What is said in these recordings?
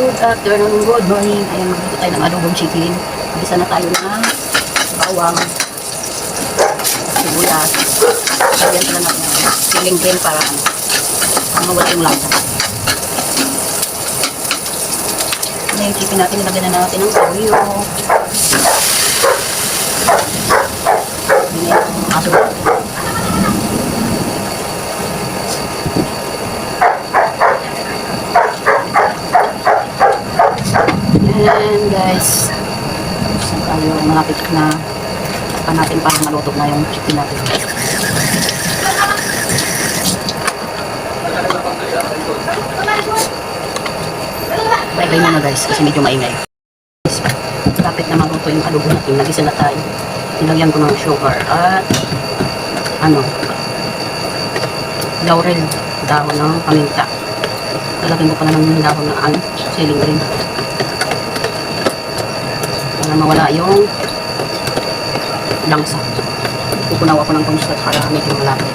Good afternoon, good morning. Ayan, magdito tayo ng adobong chicken. Magisa na tayo ng bawang, sibuyas. Lagyan pala natin ng siling green para mawala yung lasa. Ayan yung chicken natin. Nilagyan na natin ng toyo. Ayan yung aso. And guys, tayo malapit na natin para maluto na yung chicken natin. Bye-bye muna guys kasi medyo maingay. Lapit na maluto yung adobo natin. Nagisa na tayo. Nilagyan ko ng sugar at laurel, dahon ng paminta. Lalagyan ko pala ng dahon ng siling green para mawala yung langsa. Pupunaw ako ng cornstarch para medyo malapit.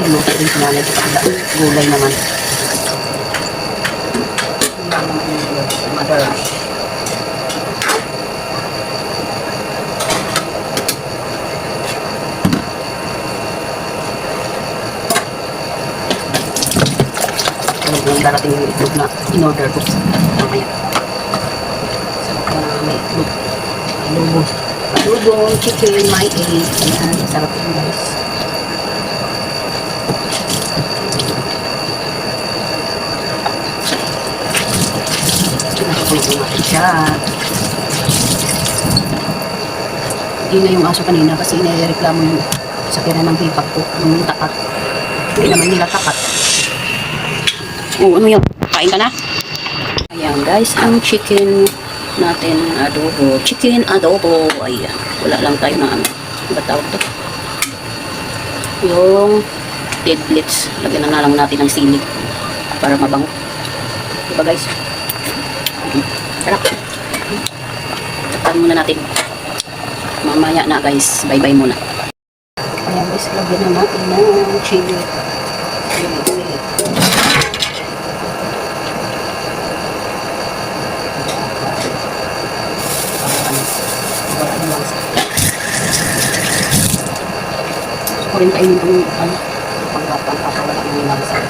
Luto rin sa nanay. Gulay naman. Mother. Yung darating yung itlog na in-order ko mamaya. May itlog. Adobo, chicken, may egg. Ayan, sarap yun guys. Pinapakulit natin siya. Hindi na yung aso kanina kasi inireklamo yung sa pera ng bipak ko. Yung takat. Hindi naman nila takat. Ano yun? Kain ka na? Ayan guys, ang chicken natin adobo. Chicken adobo. Ayan. Wala lang tayo na Diba tawag to? Yung dead blitz. Lagyan na lang natin ng sili para mabango. Diba guys? Sarap. Tapan muna natin. Mamaya na guys. Bye-bye muna. Ayan guys, lagyan na natin ng chili. Rin kainin kung pagpapawala ng langsa.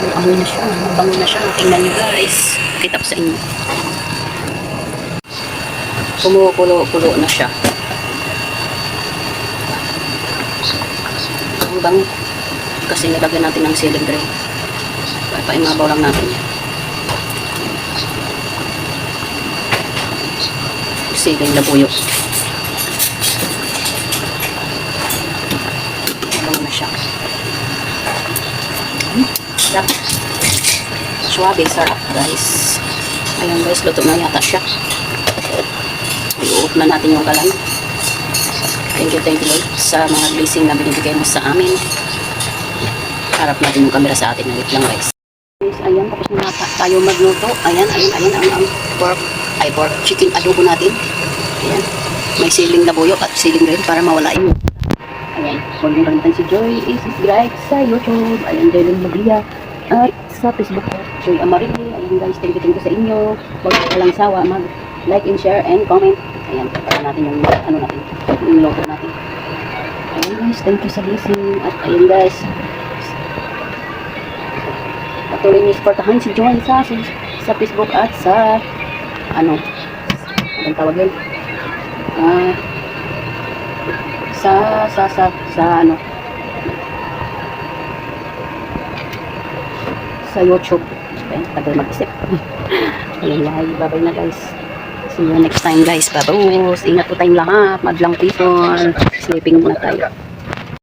May amoy na siya. Mabango na siya. Tingnan nyo guys. Kita ko sa inyo. Kumukulo-kulo na siya. Bango kasi nilagyan natin ng siling green. Paimabaw lang natin yan. Siling labuyo. Bango na siya. Sarap. Suwabe, sarap guys. Ayan guys, luto na yata siya. I-off na natin yung kalan. Thank you Lord sa mga blessing na binibigay mo sa amin. Harap natin yung camera sa atin. Wait lang guys. Ayan, tapos na tayo magluto. Ayan ang pork chicken adobo natin. Ayan. May siling labuyo at siling green para mawala yun. Ayan. Huwag nyo kalimutan si Joy is subscribe sa YouTube. Ayan, Joylyn Maglia. At sa Facebook Joy Amarillo. Ayan guys, thank you sa inyo. Huwag walang sawa mag-like and share and comment. Ayan, para natin yung natin, yung logo natin. Ayan guys, thank you sa blessing. At ayan guys, patuloy niyo supportahan si Joy sa Facebook at sa anong tawag yun? Sa YouTube. Ayan, tagal mag-isip. Ayan, bye-bye na guys. See you next time guys. Babos. Ingat po tayong lahat. Madlang people. Sleeping muna tayo.